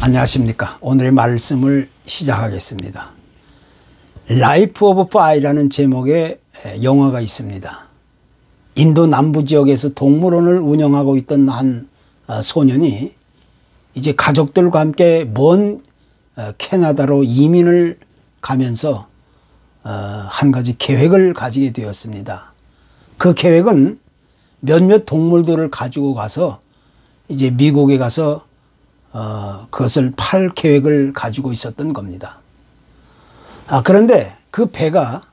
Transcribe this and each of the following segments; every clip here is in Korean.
안녕하십니까. 오늘의 말씀을 시작하겠습니다. 라이프 오브 파이라는 제목의 영화가 있습니다. 인도 남부 지역에서 동물원을 운영하고 있던 한 소년이 이제 가족들과 함께 먼 캐나다로 이민을 가면서 한 가지 계획을 가지게 되었습니다. 그 계획은 몇몇 동물들을 가지고 가서 이제 미국에 가서 그것을 팔 계획을 가지고 있었던 겁니다. 그런데 그 배가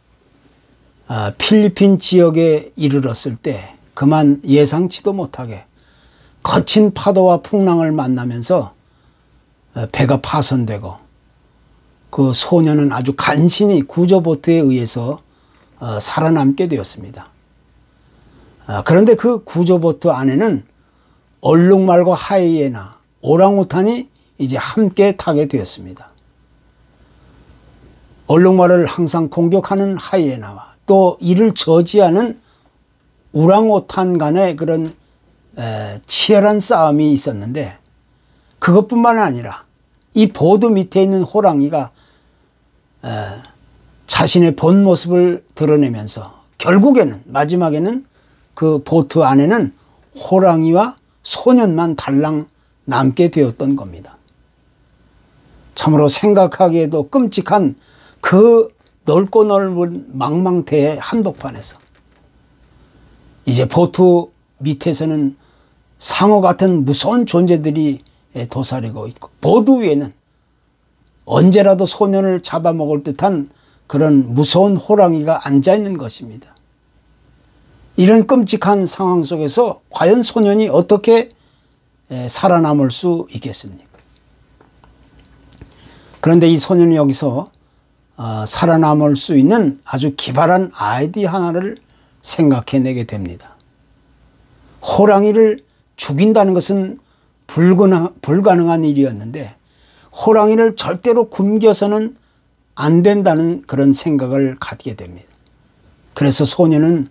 필리핀 지역에 이르렀을 때 그만 예상치도 못하게 거친 파도와 풍랑을 만나면서 배가 파손되고 그 소년은 아주 간신히 구조보트에 의해서 살아남게 되었습니다. 그런데 그 구조보트 안에는 얼룩말과 하이에나, 오랑우탄이 이제 함께 타게 되었습니다. 얼룩말을 항상 공격하는 하이에나와 또 이를 저지하는 오랑우탄 간의 그런 치열한 싸움이 있었는데, 그것뿐만 아니라 이 보드 밑에 있는 호랑이가 자신의 본 모습을 드러내면서 결국에는 마지막에는 그 보트 안에는 호랑이와 소년만 달랑 남게 되었던 겁니다. 참으로 생각하기에도 끔찍한 그 넓고 넓은 망망대해 한복판에서 이제 보트 밑에서는 상어 같은 무서운 존재들이 도사리고 있고, 보드 위에는 언제라도 소년을 잡아먹을 듯한 그런 무서운 호랑이가 앉아 있는 것입니다. 이런 끔찍한 상황 속에서 과연 소년이 어떻게 살아남을 수 있겠습니까? 그런데 이 소년이 여기서 살아남을 수 있는 아주 기발한 아이디어 하나를 생각해내게 됩니다. 호랑이를 죽인다는 것은 불가능한 일이었는데 호랑이를 절대로 굶겨서는 안 된다는 그런 생각을 갖게 됩니다. 그래서 소년은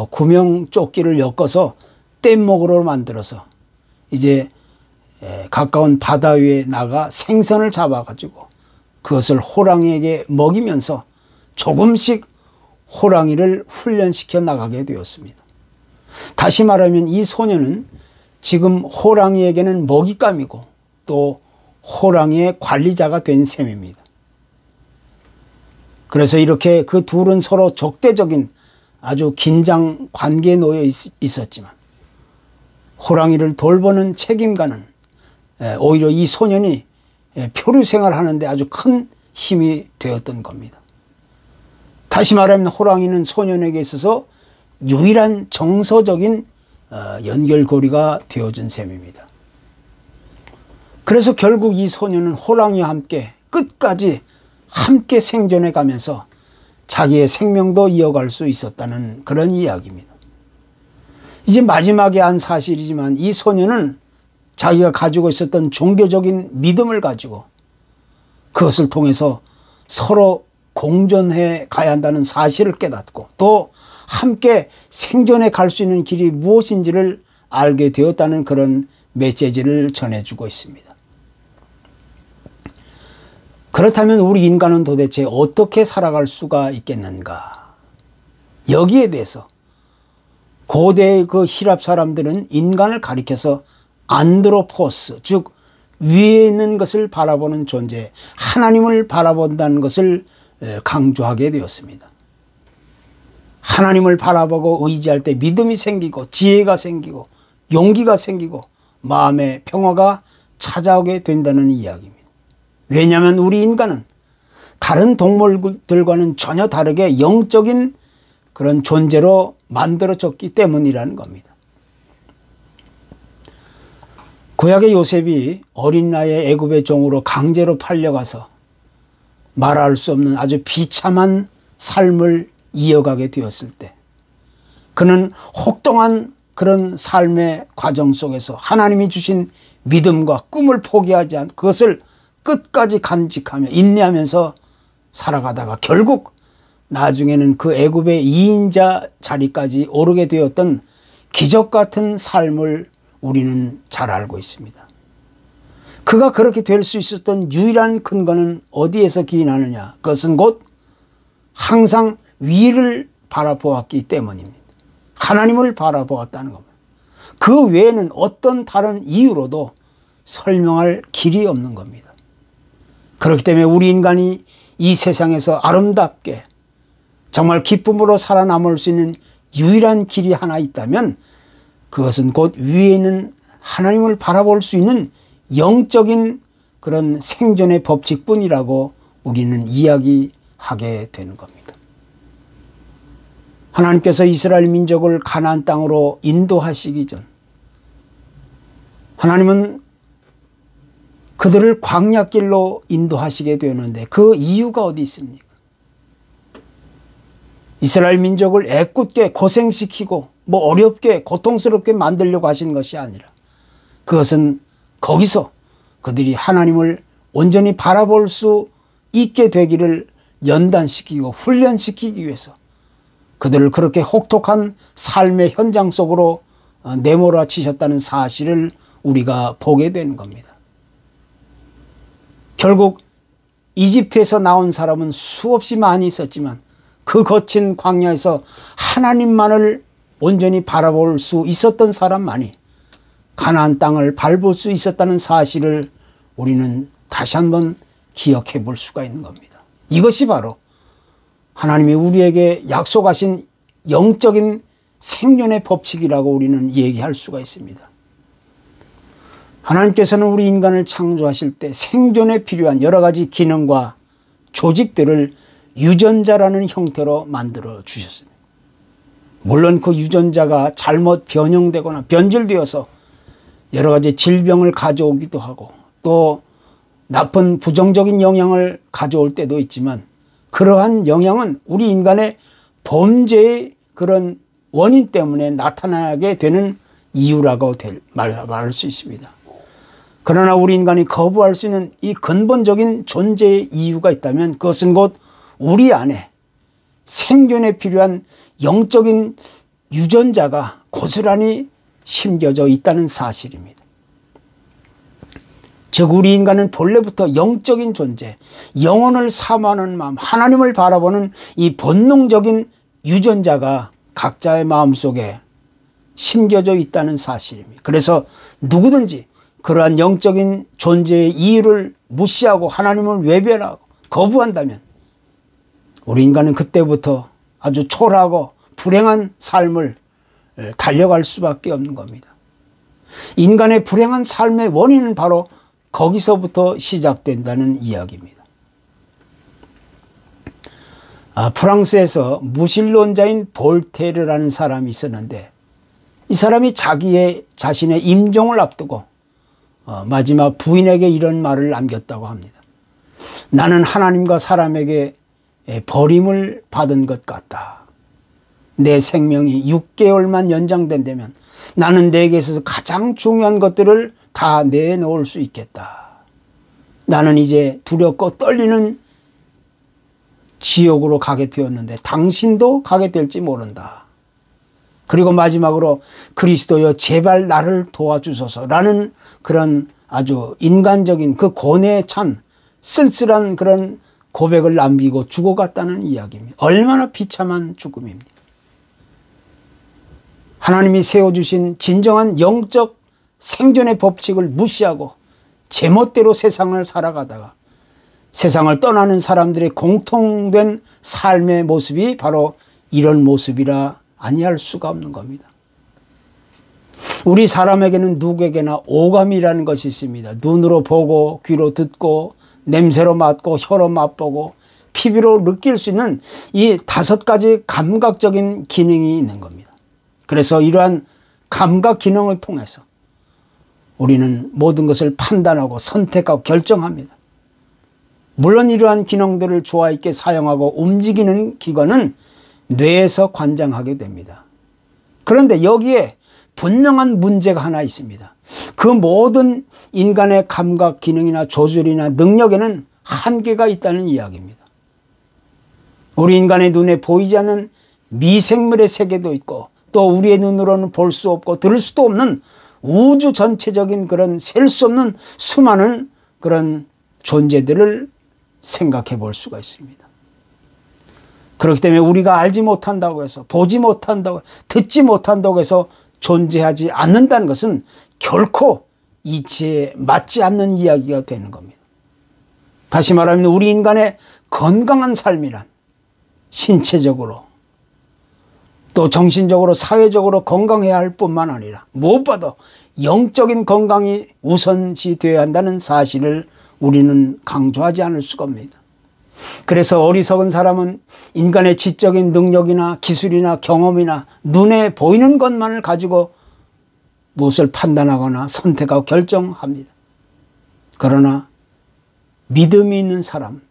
구명조끼를 엮어서 뗏목으로 만들어서 이제 가까운 바다 위에 나가 생선을 잡아가지고 그것을 호랑이에게 먹이면서 조금씩 호랑이를 훈련시켜 나가게 되었습니다. 다시 말하면 이 소년은 지금 호랑이에게는 먹잇감이고 또 호랑이의 관리자가 된 셈입니다. 그래서 이렇게 그 둘은 서로 적대적인 아주 긴장 관계에 놓여 있었지만 호랑이를 돌보는 책임감은 오히려 이 소년이 표류 생활하는데 아주 큰 힘이 되었던 겁니다. 다시 말하면 호랑이는 소년에게 있어서 유일한 정서적인 연결고리가 되어준 셈입니다. 그래서 결국 이 소년은 호랑이와 함께 끝까지 함께 생존해 가면서 자기의 생명도 이어갈 수 있었다는 그런 이야기입니다. 이제 마지막에 한 사실이지만 이 소년은 자기가 가지고 있었던 종교적인 믿음을 가지고 그것을 통해서 서로 공존해 가야 한다는 사실을 깨닫고 또 함께 생존해 갈 수 있는 길이 무엇인지를 알게 되었다는 그런 메시지를 전해주고 있습니다. 그렇다면 우리 인간은 도대체 어떻게 살아갈 수가 있겠는가? 여기에 대해서 고대의 그 히랍 사람들은 인간을 가리켜서 안드로포스, 즉 위에 있는 것을 바라보는 존재, 하나님을 바라본다는 것을 강조하게 되었습니다. 하나님을 바라보고 의지할 때 믿음이 생기고 지혜가 생기고 용기가 생기고 마음의 평화가 찾아오게 된다는 이야기입니다. 왜냐하면 우리 인간은 다른 동물들과는 전혀 다르게 영적인 그런 존재로 만들어졌기 때문이라는 겁니다. 구약의 요셉이 어린 나이에 애굽의 종으로 강제로 팔려가서 말할 수 없는 아주 비참한 삶을 이어가게 되었을 때 그는 혹독한 그런 삶의 과정 속에서 하나님이 주신 믿음과 꿈을 포기하지 않고 그것을 끝까지 간직하며 인내하면서 살아가다가 결국 나중에는 그 애굽의 2인자 자리까지 오르게 되었던 기적 같은 삶을 우리는 잘 알고 있습니다. 그가 그렇게 될 수 있었던 유일한 근거는 어디에서 기인하느냐? 그것은 곧 항상 위를 바라보았기 때문입니다. 하나님을 바라보았다는 겁니다. 그 외에는 어떤 다른 이유로도 설명할 길이 없는 겁니다. 그렇기 때문에 우리 인간이 이 세상에서 아름답게 정말 기쁨으로 살아남을 수 있는 유일한 길이 하나 있다면 그것은 곧 위에 있는 하나님을 바라볼 수 있는 영적인 그런 생존의 법칙뿐이라고 우리는 이야기하게 되는 겁니다. 하나님께서 이스라엘 민족을 가나안 땅으로 인도하시기 전 하나님은 그들을 광야길로 인도하시게 되었는데 그 이유가 어디 있습니까? 이스라엘 민족을 애꿎게 고생시키고 어렵게 고통스럽게 만들려고 하신 것이 아니라 그것은 거기서 그들이 하나님을 온전히 바라볼 수 있게 되기를 연단시키고 훈련시키기 위해서 그들을 그렇게 혹독한 삶의 현장 속으로 내몰아치셨다는 사실을 우리가 보게 되는 겁니다. 결국 이집트에서 나온 사람은 수없이 많이 있었지만 그 거친 광야에서 하나님만을 온전히 바라볼 수 있었던 사람만이 가나안 땅을 밟을 수 있었다는 사실을 우리는 다시 한번 기억해 볼 수가 있는 겁니다. 이것이 바로 하나님이 우리에게 약속하신 영적인 생존의 법칙이라고 우리는 얘기할 수가 있습니다. 하나님께서는 우리 인간을 창조하실 때 생존에 필요한 여러 가지 기능과 조직들을 유전자라는 형태로 만들어 주셨습니다. 물론 그 유전자가 잘못 변형되거나 변질되어서 여러 가지 질병을 가져오기도 하고 또 나쁜 부정적인 영향을 가져올 때도 있지만 그러한 영향은 우리 인간의 범죄의 그런 원인 때문에 나타나게 되는 이유라고 말할 수 있습니다. 그러나 우리 인간이 거부할 수 있는 이 근본적인 존재의 이유가 있다면 그것은 곧 우리 안에 생존에 필요한 영적인 유전자가 고스란히 심겨져 있다는 사실입니다. 즉 우리 인간은 본래부터 영적인 존재, 영혼을 사모하는 마음, 하나님을 바라보는 이 본능적인 유전자가 각자의 마음속에 심겨져 있다는 사실입니다. 그래서 누구든지 그러한 영적인 존재의 이유를 무시하고 하나님을 외면하고 거부한다면 우리 인간은 그때부터 아주 초라하고 불행한 삶을 달려갈 수밖에 없는 겁니다. 인간의 불행한 삶의 원인은 바로 거기서부터 시작된다는 이야기입니다. 프랑스에서 무신론자인 볼테르라는 사람이 있었는데 이 사람이 자신의 임종을 앞두고 마지막 부인에게 이런 말을 남겼다고 합니다. 나는 하나님과 사람에게 버림을 받은 것 같다. 내 생명이 6개월만 연장된다면 나는 내게 있어서 가장 중요한 것들을 다 내놓을 수 있겠다. 나는 이제 두렵고 떨리는 지옥으로 가게 되었는데 당신도 가게 될지 모른다. 그리고 마지막으로 그리스도여 제발 나를 도와주소서라는 그런 아주 인간적인 그 고뇌에 찬 쓸쓸한 그런 고백을 남기고 죽어갔다는 이야기입니다. 얼마나 비참한 죽음입니다. 하나님이 세워주신 진정한 영적 생존의 법칙을 무시하고 제멋대로 세상을 살아가다가 세상을 떠나는 사람들의 공통된 삶의 모습이 바로 이런 모습이라 아니할 수가 없는 겁니다. 우리 사람에게는 누구에게나 오감이라는 것이 있습니다. 눈으로 보고 귀로 듣고 냄새로 맡고 혀로 맛보고 피부로 느낄 수 있는 이 5가지 감각적인 기능이 있는 겁니다. 그래서 이러한 감각 기능을 통해서 우리는 모든 것을 판단하고 선택하고 결정합니다. 물론 이러한 기능들을 조화 있게 사용하고 움직이는 기관은 뇌에서 관장하게 됩니다. 그런데 여기에 분명한 문제가 하나 있습니다. 그 모든 인간의 감각 기능이나 조절이나 능력에는 한계가 있다는 이야기입니다. 우리 인간의 눈에 보이지 않는 미생물의 세계도 있고 또 우리의 눈으로는 볼 수 없고 들을 수도 없는 우주 전체적인 그런 셀 수 없는 수많은 그런 존재들을 생각해 볼 수가 있습니다. 그렇기 때문에 우리가 알지 못한다고 해서, 보지 못한다고, 듣지 못한다고 해서 존재하지 않는다는 것은 결코 이치에 맞지 않는 이야기가 되는 겁니다. 다시 말하면 우리 인간의 건강한 삶이란 신체적으로 또 정신적으로 사회적으로 건강해야 할 뿐만 아니라 무엇보다 영적인 건강이 우선시 되어야 한다는 사실을 우리는 강조하지 않을 수가 없습니다. 그래서 어리석은 사람은 인간의 지적인 능력이나 기술이나 경험이나 눈에 보이는 것만을 가지고 무엇을 판단하거나 선택하고 결정합니다. 그러나 믿음이 있는 사람,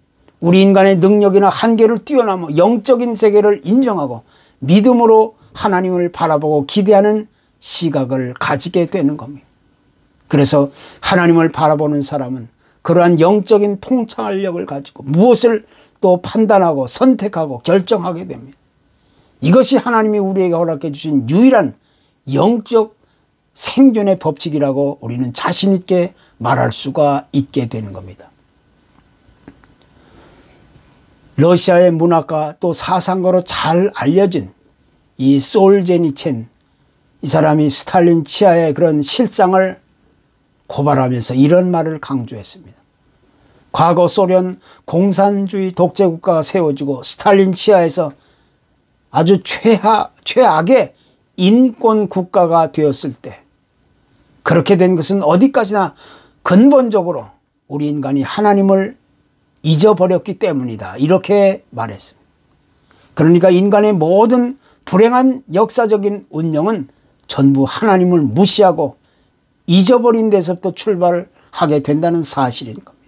우리 인간의 능력이나 한계를 뛰어넘어 영적인 세계를 인정하고 믿음으로 하나님을 바라보고 기대하는 시각을 가지게 되는 겁니다. 그래서 하나님을 바라보는 사람은 그러한 영적인 통찰력을 가지고 무엇을 또 판단하고 선택하고 결정하게 됩니다. 이것이 하나님이 우리에게 허락해 주신 유일한 영적 생존의 법칙이라고 우리는 자신 있게 말할 수가 있게 되는 겁니다. 러시아의 문학가 또 사상가로 잘 알려진 이 솔제니첸, 이 사람이 스탈린 치하의 그런 실상을 고발하면서 이런 말을 강조했습니다. 과거 소련 공산주의 독재국가가 세워지고 스탈린 치하에서 아주 최악의 인권 국가가 되었을 때 그렇게 된 것은 어디까지나 근본적으로 우리 인간이 하나님을 잊어버렸기 때문이다. 이렇게 말했습니다. 그러니까 인간의 모든 불행한 역사적인 운명은 전부 하나님을 무시하고 잊어버린 데서부터 출발하게 된다는 사실인 겁니다.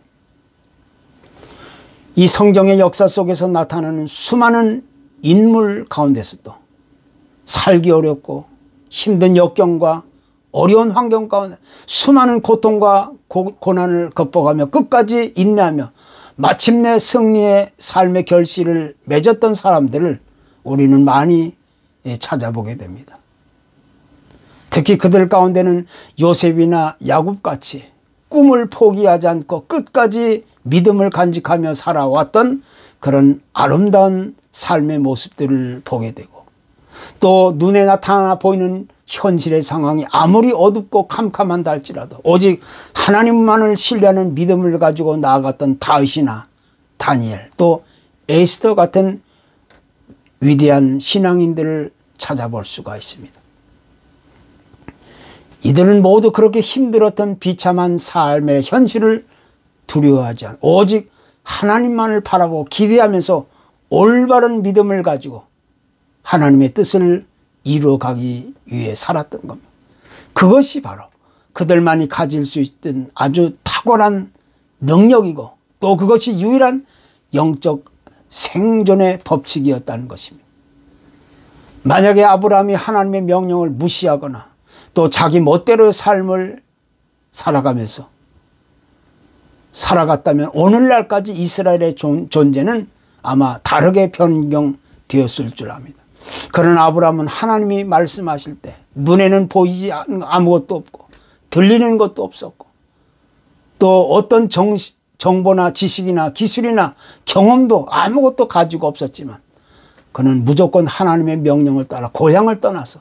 이 성경의 역사 속에서 나타나는 수많은 인물 가운데서도 살기 어렵고 힘든 역경과 어려운 환경 가운데 수많은 고통과 고난을 극복하며 끝까지 인내하며 마침내 승리의 삶의 결실을 맺었던 사람들을 우리는 많이 찾아보게 됩니다. 특히 그들 가운데는 요셉이나 야곱같이 꿈을 포기하지 않고 끝까지 믿음을 간직하며 살아왔던 그런 아름다운 삶의 모습들을 보게 되고 또 눈에 나타나 보이는 현실의 상황이 아무리 어둡고 캄캄한다 할지라도 오직 하나님만을 신뢰하는 믿음을 가지고 나아갔던 다윗이나 다니엘 또 에스더 같은 위대한 신앙인들을 찾아볼 수가 있습니다. 이들은 모두 그렇게 힘들었던 비참한 삶의 현실을 두려워하지 않고 오직 하나님만을 바라보고 기대하면서 올바른 믿음을 가지고 하나님의 뜻을 이루어가기 위해 살았던 겁니다. 그것이 바로 그들만이 가질 수 있던 아주 탁월한 능력이고 또 그것이 유일한 영적 생존의 법칙이었다는 것입니다. 만약에 아브라함이 하나님의 명령을 무시하거나 또 자기 멋대로의 삶을 살아가면서 살아갔다면 오늘날까지 이스라엘의 존재는 아마 다르게 변경되었을 줄 압니다. 그러나 아브라함은 하나님이 말씀하실 때 눈에는 보이지 않는 아무것도 없고 들리는 것도 없었고 또 어떤 정보나 지식이나 기술이나 경험도 아무것도 가지고 없었지만 그는 무조건 하나님의 명령을 따라 고향을 떠나서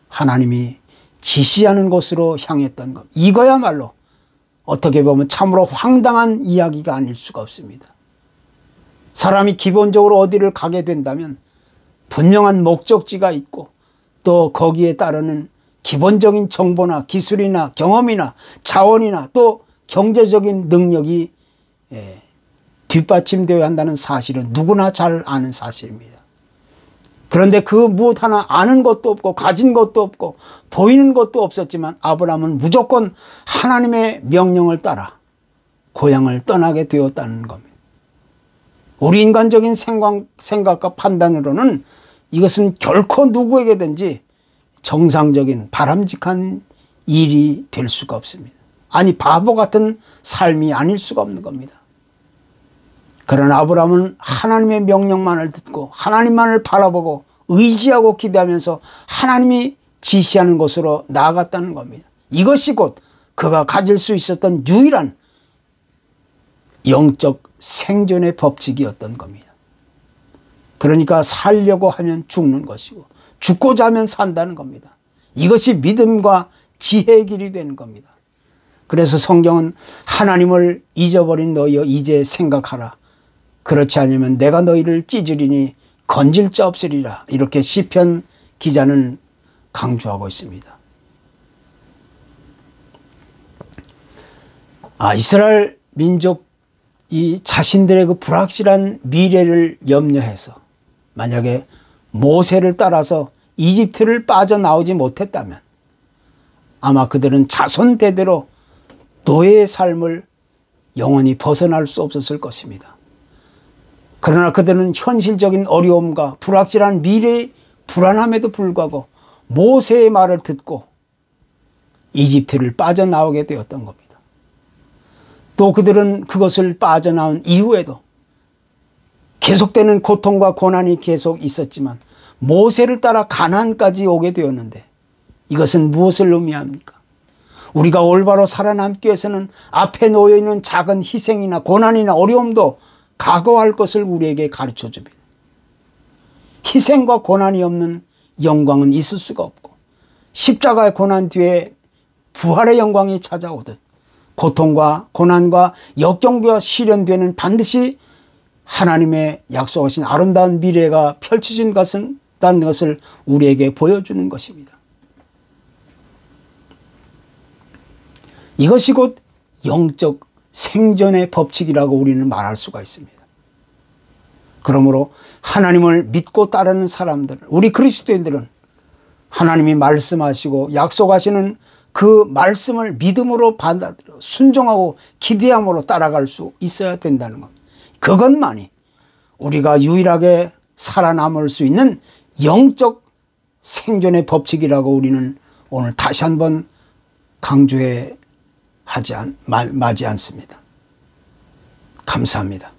하나님이 지시하는 곳으로 향했던 것. 이거야말로 어떻게 보면 참으로 황당한 이야기가 아닐 수가 없습니다. 사람이 기본적으로 어디를 가게 된다면 분명한 목적지가 있고 또 거기에 따르는 기본적인 정보나 기술이나 경험이나 자원이나 또 경제적인 능력이 뒷받침되어야 한다는 사실은 누구나 잘 아는 사실입니다. 그런데 그 무엇 하나 아는 것도 없고 가진 것도 없고 보이는 것도 없었지만 아브라함은 무조건 하나님의 명령을 따라 고향을 떠나게 되었다는 겁니다. 우리 인간적인 생각과 판단으로는 이것은 결코 누구에게든지 정상적인 바람직한 일이 될 수가 없습니다. 아니 바보 같은 삶이 아닐 수가 없는 겁니다. 그러나 아브라함은 하나님의 명령만을 듣고 하나님만을 바라보고 의지하고 기대하면서 하나님이 지시하는 곳으로 나아갔다는 겁니다. 이것이 곧 그가 가질 수 있었던 유일한 영적 생존의 법칙이었던 겁니다. 그러니까 살려고 하면 죽는 것이고 죽고자 하면 산다는 겁니다. 이것이 믿음과 지혜의 길이 되는 겁니다. 그래서 성경은 하나님을 잊어버린 너희여 이제 생각하라. 그렇지 않으면 내가 너희를 찢으리니 건질 자 없으리라. 이렇게 시편 기자는 강조하고 있습니다. 이스라엘 민족이 자신들의 그 불확실한 미래를 염려해서 만약에 모세를 따라서 이집트를 빠져나오지 못했다면 아마 그들은 자손 대대로 노예의 삶을 영원히 벗어날 수 없었을 것입니다. 그러나 그들은 현실적인 어려움과 불확실한 미래의 불안함에도 불구하고 모세의 말을 듣고 이집트를 빠져나오게 되었던 겁니다. 또 그들은 그것을 빠져나온 이후에도 계속되는 고통과 고난이 계속 있었지만 모세를 따라 가나안까지 오게 되었는데 이것은 무엇을 의미합니까? 우리가 올바로 살아남기 위해서는 앞에 놓여있는 작은 희생이나 고난이나 어려움도 각오할 것을 우리에게 가르쳐 줍니다. 희생과 고난이 없는 영광은 있을 수가 없고 십자가의 고난 뒤에 부활의 영광이 찾아오듯 고통과 고난과 역경과 시련 뒤에는 반드시 하나님의 약속하신 아름다운 미래가 펼쳐진 것은 것을 우리에게 보여주는 것입니다. 이것이 곧 영적 생존의 법칙이라고 우리는 말할 수가 있습니다. 그러므로 하나님을 믿고 따르는 사람들, 우리 그리스도인들은 하나님이 말씀하시고 약속하시는 그 말씀을 믿음으로 받아들여 순종하고 기대함으로 따라갈 수 있어야 된다는 것. 그것만이 우리가 유일하게 살아남을 수 있는 영적 생존의 법칙이라고 우리는 오늘 다시 한번 강조해 마지 않습니다. 감사합니다.